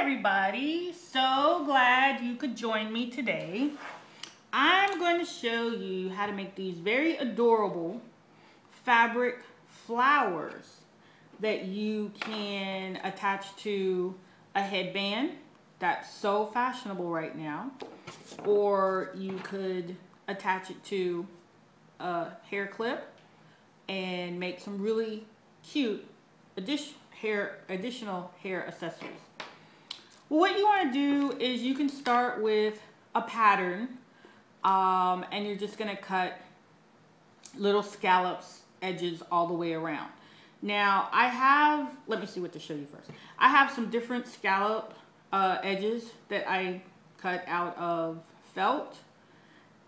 everybody, so glad you could join me today. I'm going to show you how to make these very adorable fabric flowers that you can attach to a headband that's so fashionable right now, or you could attach it to a hair clip and make some really cute additional hair accessories. Well, what you want to do is you can start with a pattern, and you're just going to cut little scallops edges all the way around. Now let me see what to show you first. I have some different scallop edges that I cut out of felt,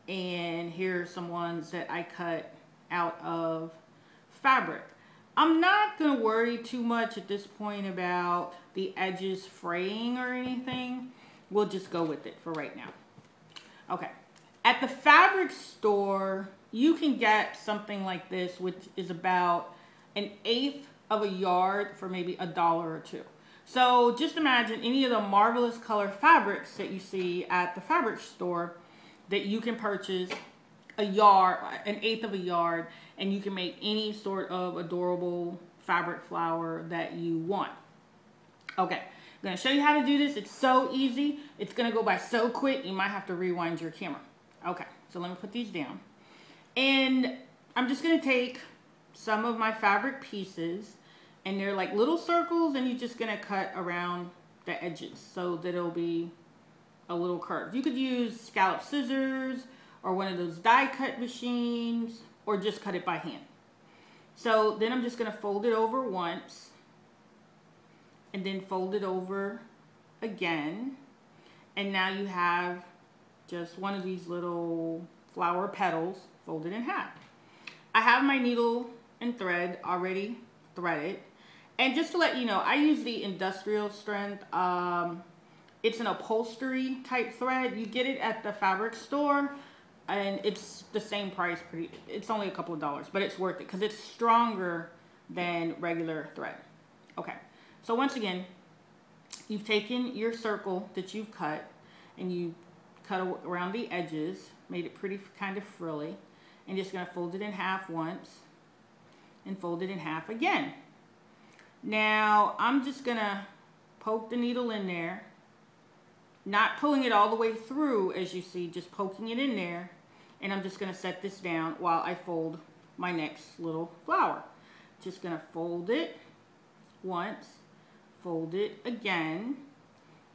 and here are some ones that I cut out of fabric. I'm not going to worry too much at this point about the edges fraying or anything. We'll just go with it for right now. Okay. At the fabric store, you can get something like this, which is about 1/8 of a yard for maybe $1 or $2. So just imagine any of the marvelous color fabrics that you see at the fabric store that you can purchase a yard, 1/8 of a yard, and you can make any sort of adorable fabric flower that you want. Okay, I'm going to show you how to do this. It's so easy. It's going to go by so quick, you might have to rewind your camera. Okay, so let me put these down. And I'm just going to take some of my fabric pieces, and they're like little circles, and you're just going to cut around the edges so that it'll be a little curve. You could use scallop scissors or one of those die cut machines, or just cut it by hand. So then I'm just going to fold it over once, and then fold it over again, and now you have just one of these little flower petals folded in half. I have my needle and thread already threaded, and just to let you know, I use the industrial strength. It's an upholstery type thread. You get it at the fabric store, and it's the same price. It's only a couple of dollars, but it's worth it because it's stronger than regular thread. Okay, so once again, you've taken your circle that you've cut, and you cut around the edges, made it pretty kind of frilly, and just going to fold it in half once and fold it in half again. Now I'm just going to poke the needle in there, not pulling it all the way through, as you see, just poking it in there, and I'm just going to set this down while I fold my next little flower. Just going to fold it once, fold it again,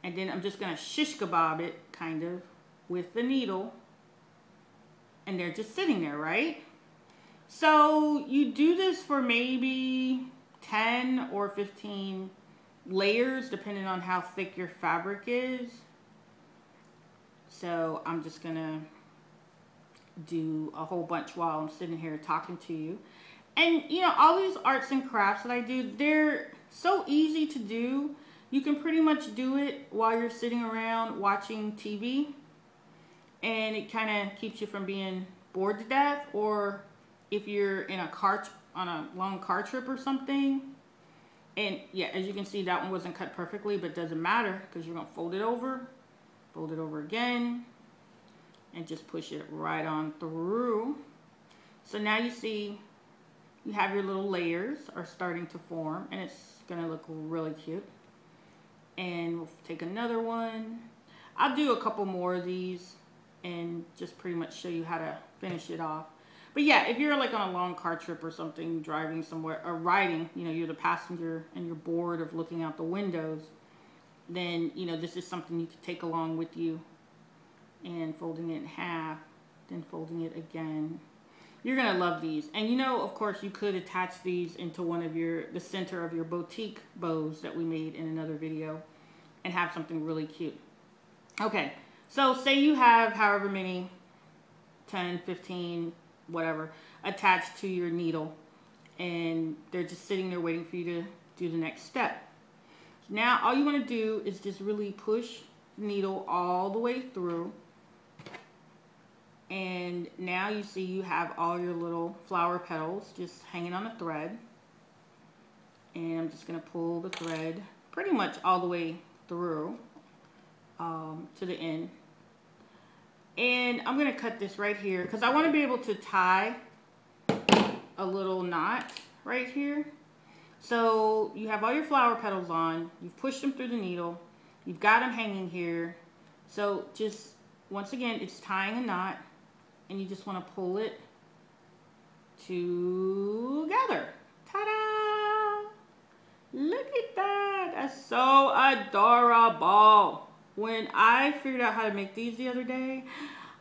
and then I'm just going to shish kebab it kind of with the needle, and they're just sitting there, right? So you do this for maybe 10 or 15 layers depending on how thick your fabric is. So I'm just going to do a whole bunch while I'm sitting here talking to you. And you know, all these arts and crafts that I do, they're so easy to do. You can pretty much do it while you're sitting around watching TV, and it kind of keeps you from being bored to death. Or if you're in a car, on a long car trip or something, and yeah, as you can see, that one wasn't cut perfectly, but it doesn't matter because you're going to fold it over again, and just push it right on through. So now you see you have your little layers are starting to form, and it's going to look really cute. And we'll take another one. I'll do a couple more of these and just pretty much show you how to finish it off. But yeah, if you're like on a long car trip or something, driving somewhere, or riding, you know, you're the passenger and you're bored of looking out the windows, then, you know, this is something you could take along with you. And folding it in half, then folding it again. You're going to love these. And you know, of course, you could attach these into one of the center of your boutique bows that we made in another video, and have something really cute. Okay, so say you have however many, 10, 15, whatever, attached to your needle, and they're just sitting there waiting for you to do the next step. Now all you want to do is just really push the needle all the way through, and now you see you have all your little flower petals just hanging on a thread. And I'm just going to pull the thread pretty much all the way through to the end. And I'm going to cut this right here because I want to be able to tie a little knot right here. So you have all your flower petals on, you've pushed them through the needle, you've got them hanging here. So just, once again, it's tying a knot, and you just want to pull it together. Ta-da! Look at that. That's so adorable. When I figured out how to make these the other day,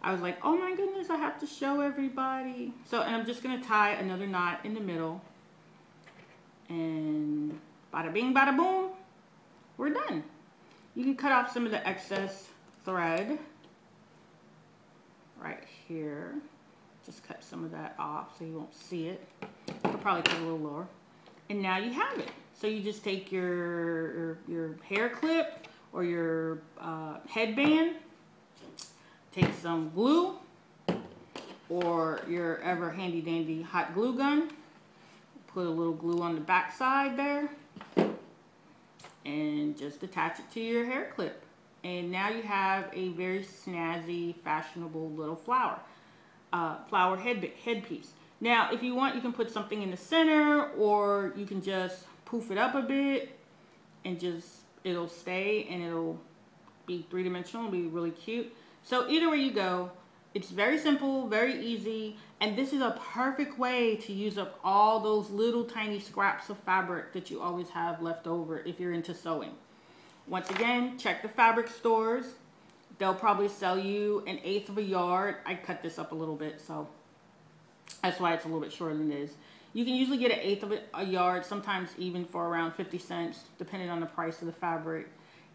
I was like, oh my goodness, I have to show everybody. So, and I'm just going to tie another knot in the middle. And bada bing, bada boom, we're done. You can cut off some of the excess thread right here. Just cut some of that off so you won't see it. I'll probably put it a little lower. And now you have it. So you just take your hair clip or your headband, take some glue or your ever handy dandy hot glue gun, put a little glue on the back side there, and just attach it to your hair clip. And now you have a very snazzy, fashionable little flower headpiece. Now, if you want, you can put something in the center, or you can just poof it up a bit and just, it'll stay and it'll be three-dimensional, it'll be really cute. So either way you go, it's very simple, very easy, and this is a perfect way to use up all those little tiny scraps of fabric that you always have left over if you're into sewing. Once again, check the fabric stores. They'll probably sell you 1/8 of a yard. I cut this up a little bit, so that's why it's a little bit shorter than it is. You can usually get 1/8 of a yard, sometimes even for around 50 cents, depending on the price of the fabric.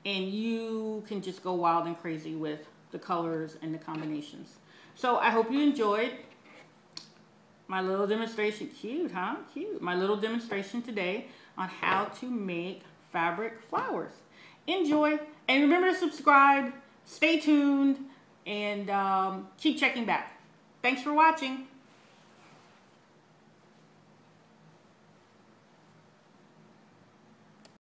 And you can just go wild and crazy with the colors and the combinations. So I hope you enjoyed my little demonstration. Cute, huh? Cute. My little demonstration today on how to make fabric flowers. Enjoy. And remember to subscribe. Stay tuned. And keep checking back. Thanks for watching.